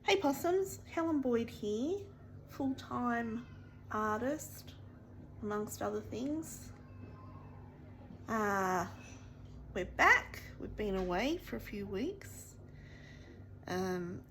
Hey Possums, Helen Boyd here, full-time artist amongst other things. We're back. We've been away for a few weeks.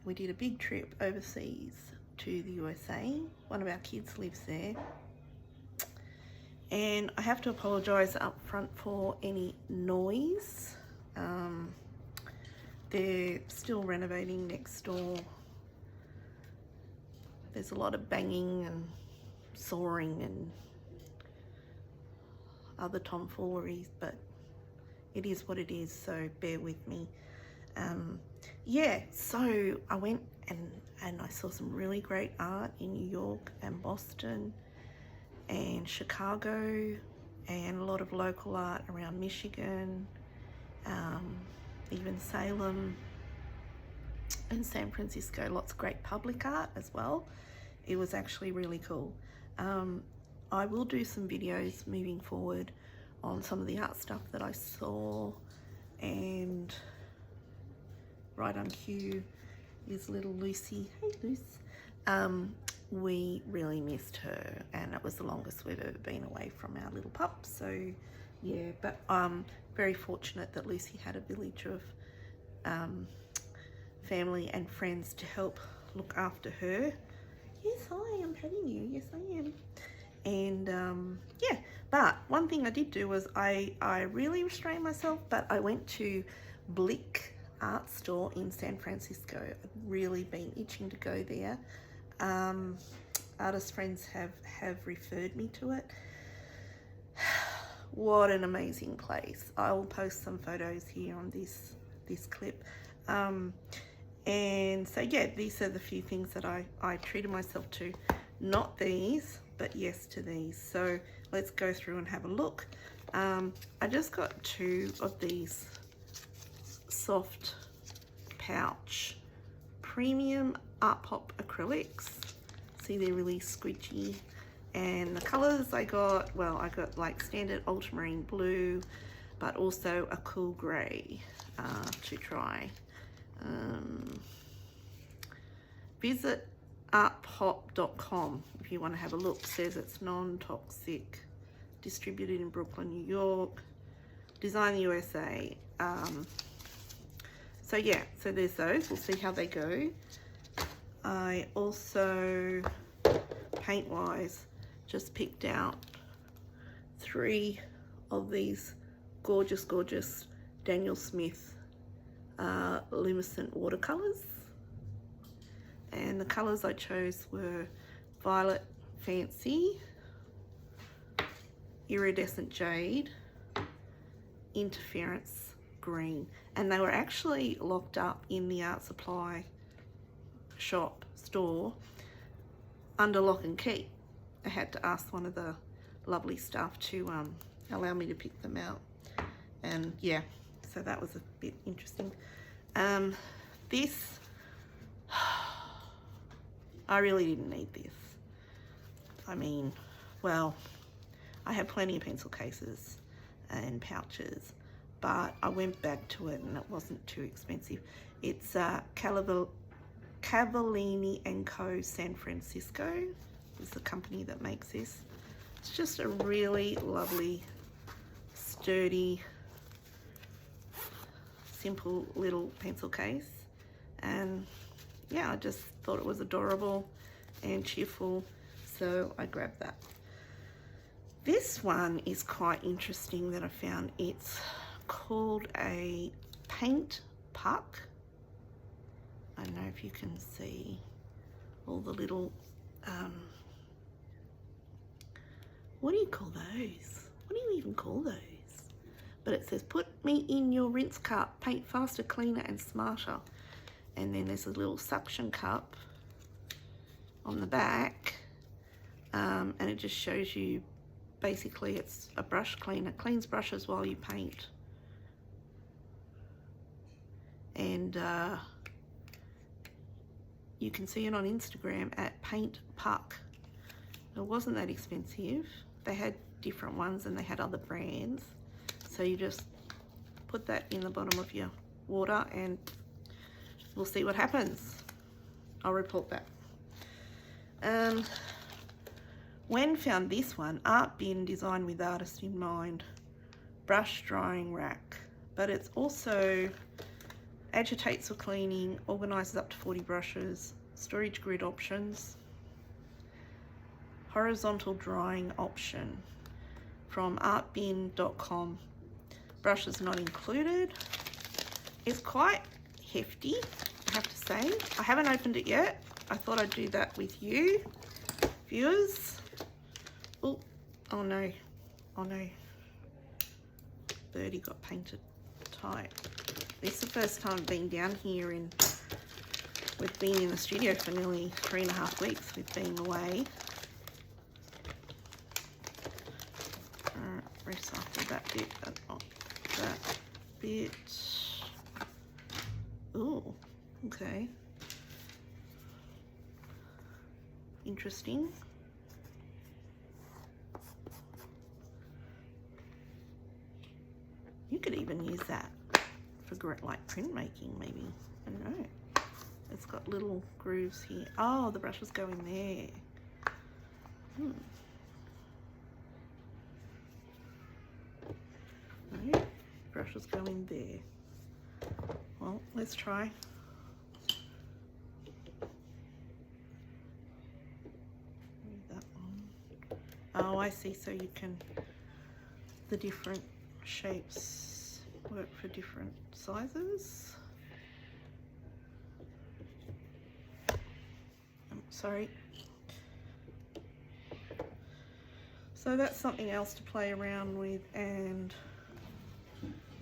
We did a big trip overseas to the USA. One of our kids lives there. And I have to apologise up front for any noise. They're still renovating next door. There's a lot of banging and sawing and other tomfooleries, but it is what it is, so bear with me. Yeah, so I went and I saw some really great art in New York and Boston and Chicago, and a lot of local art around Michigan, even Salem and San Francisco. Lots of great public art as well. It was actually really cool. I will do some videos moving forward on some of the art stuff that I saw, and right on cue is little Lucy. Hey Luce. We really missed her, and it was the longest we've ever been away from our little pup, so yeah, but very fortunate that Lucy had a village of family and friends to help look after her. Yes, I am petting you. Yes, I am. And yeah, but one thing I did do was I really restrained myself, but I went to Blick Art Store in San Francisco. I've really been itching to go there. Artist friends have referred me to it. What an amazing place. I will post some photos here on this clip. And so yeah, these are the few things that I treated myself to. Not these, but yes to these. So let's go through and have a look. I just got 2 of these soft pouch premium art pop acrylics. See, they're really squidgy. And the colors I got, well, I got like standard ultramarine blue, but also a cool gray to try. Visit artpop.com if you want to have a look. It says it's non-toxic, distributed in Brooklyn, New York, designed in the USA. So yeah, so there's those. We'll see how they go. I also, paint wise, just picked out 3 of these gorgeous Daniel Smith luminescent watercolors, and the colors I chose were Violet Fancy, Iridescent Jade, Interference Green, and they were actually locked up in the art supply store under lock and key. I had to ask one of the lovely staff to allow me to pick them out, and yeah, so that was a bit interesting. This, I really didn't need this. I mean, well, I have plenty of pencil cases and pouches, but I went back to it and it wasn't too expensive. It's Cavallini & Co. San Francisco is the company that makes this. It's just a really lovely, sturdy, simple little pencil case, and yeah, I just thought it was adorable and cheerful, so I grabbed that. This one is quite interesting that I found. It's called a paint puck. I don't know if you can see all the little what do you call those? What do you even call those? But it says, put me in your rinse cup, paint faster, cleaner and smarter. And then there's a little suction cup on the back, and it just shows you, basically it's a brush cleaner, cleans brushes while you paint. And you can see it on Instagram at Paint Puck. It wasn't that expensive. They had different ones and they had other brands. So you just put that in the bottom of your water and we'll see what happens. I'll report back. When found this one, art bin designed with artist in mind, brush drying rack, but it's also agitates for cleaning, organizes up to 40 brushes, storage grid options, horizontal drying option from artbin.com. Brushes not included. It's quite hefty, I have to say. I haven't opened it yet. I thought I'd do that with you, viewers. Oh, oh no, oh no. Birdie got painted tight. This is the first time I've been down here we've been in the studio for nearly 3.5 weeks with being away. Recycle that bit, but not that bit. Oh, okay. Interesting. You could even use that for like printmaking, maybe. I don't know. It's got little grooves here. Oh, the brushes go in there. No, brushes go in there. Well, let's try. That one. Oh, I see. So you can, the different shapes work for different sizes. Sorry. So that's something else to play around with, and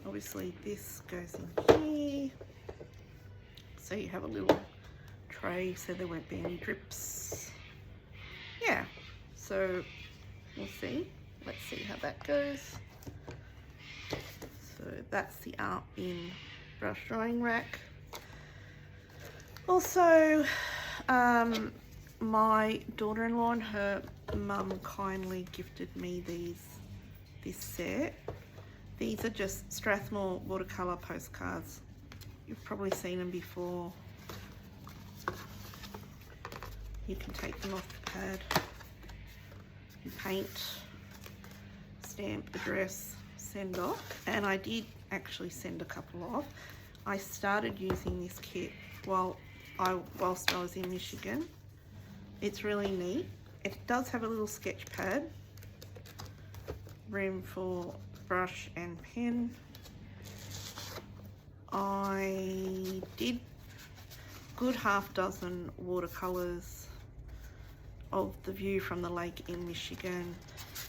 obviously this goes in here. So you have a little tray so there won't be any drips. Yeah, so we'll see. Let's see how that goes. So that's the art bin brush drying rack. Also, my daughter-in-law and her mum kindly gifted me this set. These are just Strathmore watercolour postcards. You've probably seen them before. You can take them off the pad. You paint, stamp, address, send off. And I did actually send a couple off. I started using this kit whilst I was in Michigan. It's really neat. It does have a little sketch pad, room for brush and pen. I did good half dozen watercolors of the view from the lake in Michigan.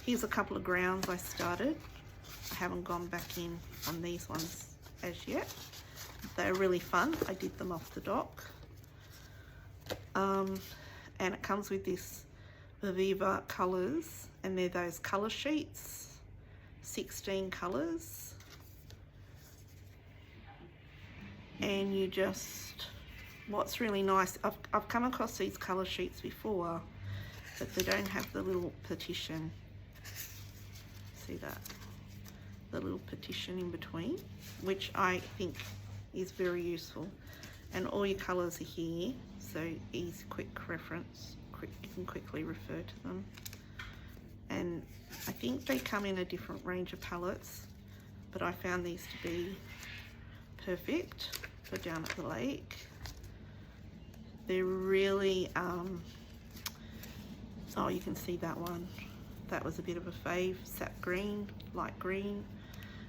Here's a couple of grounds I started. I haven't gone back in on these ones as yet. They're really fun. I did them off the dock. And it comes with this Viva colours, and they're those colour sheets, 16 colours. And you just, what's really nice, I've come across these colour sheets before, but they don't have the little petition. See that? The little petition in between, which I think is very useful. And all your colours are here, so easy, quick reference. You can quickly refer to them. And I think they come in a different range of palettes, but I found these to be perfect for down at the lake. They're really, oh, you can see that one. That was a bit of a fave, sap green, light green.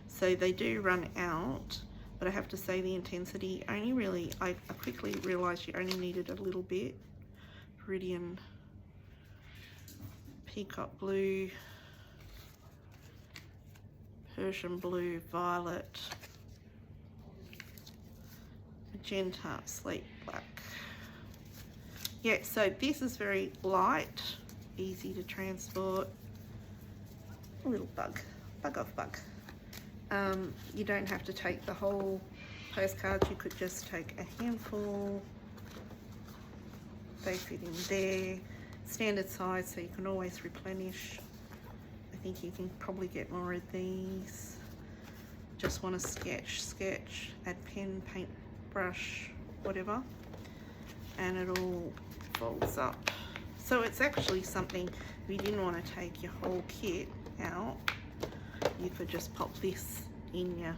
So they do run out, but I have to say the intensity only really, I quickly realised you only needed a little bit. Viridian, peacock blue, Persian blue, violet, magenta, slate black. Yeah, so this is very light, easy to transport. A little bug off bug. You don't have to take the whole postcard, you could just take a handful. They fit in there. Standard size, so you can always replenish. I think you can probably get more of these. Just want to sketch, add pen, paint, brush, whatever. and it all folds up. So it's actually something, if you didn't want to take your whole kit out, you could just pop this in your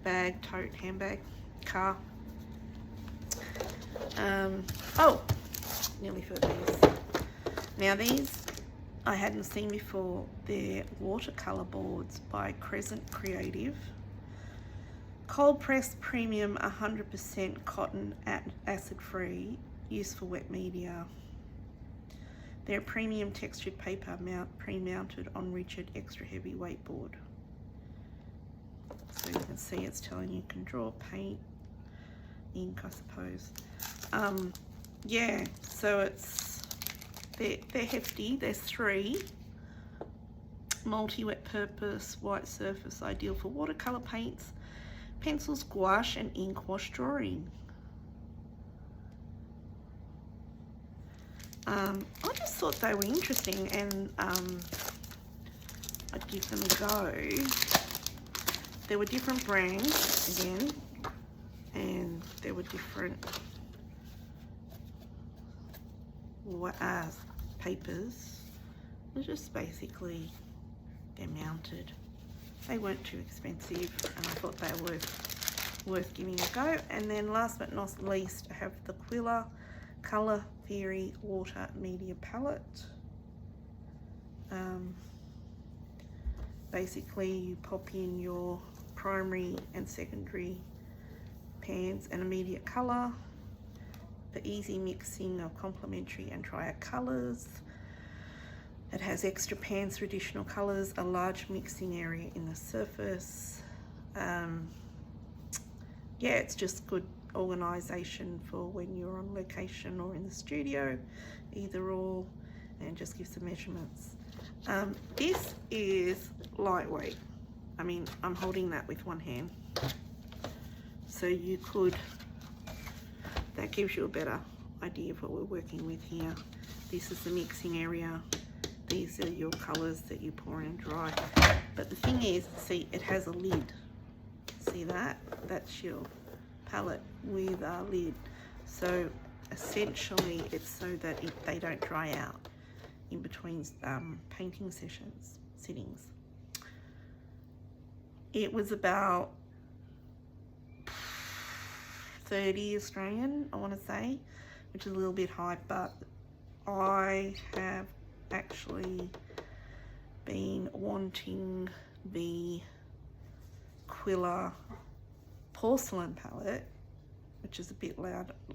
bag, tote, handbag, car. Oh, nearly forgot these. Now these I hadn't seen before. They're watercolor boards by Crescent Creative. Cold pressed premium 100% cotton acid free, used for wet media. They're premium textured paper pre-mounted on rigid extra heavy weight board. So you can see it's telling you can draw, paint, ink, I suppose. Yeah, so they're hefty. There's 3. Multi-wet purpose, white surface, ideal for watercolor paints, pencils, gouache, and ink wash drawing. I just thought they were interesting, and I'd give them a go. There were different brands again, and there were different papers. They're just basically, they're mounted. They weren't too expensive, and I thought they were worth giving a go. And then last but not least, I have the Quilla Color Theory Water Media Palette. Basically, you pop in your primary and secondary pans and immediate color for easy mixing of complementary and triad colors. It has extra pans for additional colors, a large mixing area in the surface. Yeah, it's just good organization for when you're on location or in the studio, either or, and just gives the measurements. This is lightweight. I mean, I'm holding that with one hand, so you could, that gives you a better idea of what we're working with here. This is the mixing area. These are your colors that you pour in and dry. But the thing is, see, it has a lid. See that? That's your palette with a lid. So essentially it's so that they don't dry out in between painting sittings. It was about 30 Australian, I want to say, which is a little bit high, but I have actually been wanting the Quilla porcelain palette, which is a bit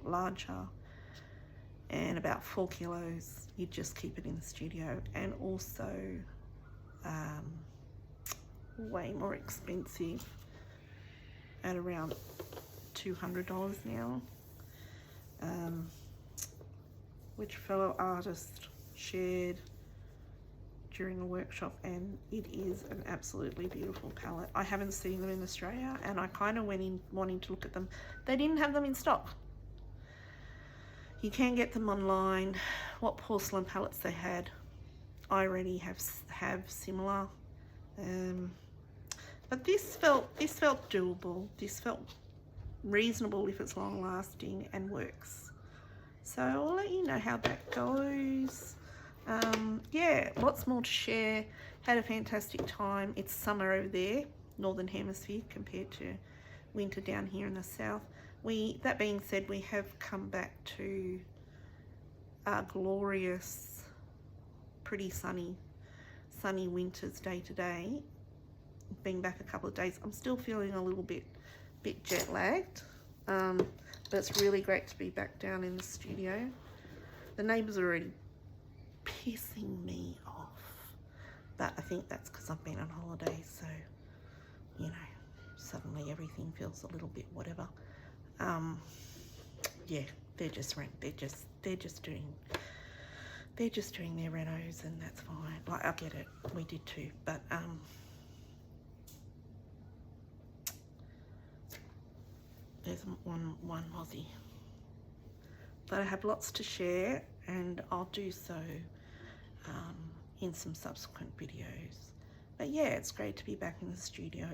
larger and about 4 kilos. You just keep it in the studio, and also way more expensive at around $200 now, which fellow artist shared during a workshop, and it is an absolutely beautiful palette. I haven't seen them in Australia, and I kind of went in wanting to look at them. They didn't have them in stock. You can get them online. What porcelain palettes they had, I already have similar, but this felt doable. This felt reasonable if it's long lasting and works. So I'll let you know how that goes. Yeah, lots more to share. Had a fantastic time. It's summer over there, Northern Hemisphere, compared to winter down here in the south. That being said, we have come back to our glorious, pretty sunny winters day to day. Being back a couple of days, I'm still feeling a little bit jet lagged, but it's really great to be back down in the studio. The neighbours are already pissing me off, but I think that's because I've been on holiday, so you know, suddenly everything feels a little bit whatever. Yeah, they're just doing their renos, and that's fine. Like, I get it, we did too, but there's one Aussie. But I have lots to share, and I'll do so in some subsequent videos. But yeah, it's great to be back in the studio.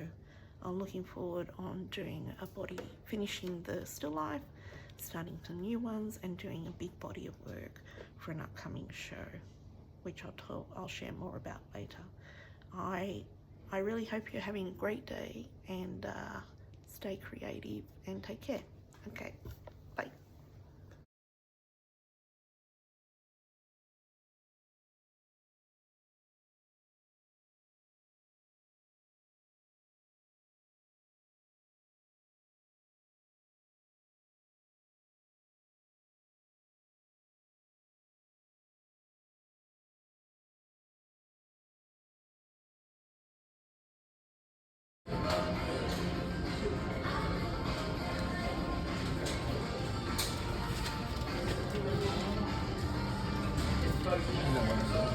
I'm looking forward on doing a body, finishing the still life, starting some new ones, and doing a big body of work for an upcoming show, which I'll share more about later. I really hope you're having a great day, and stay creative and take care. Okay, bye. No,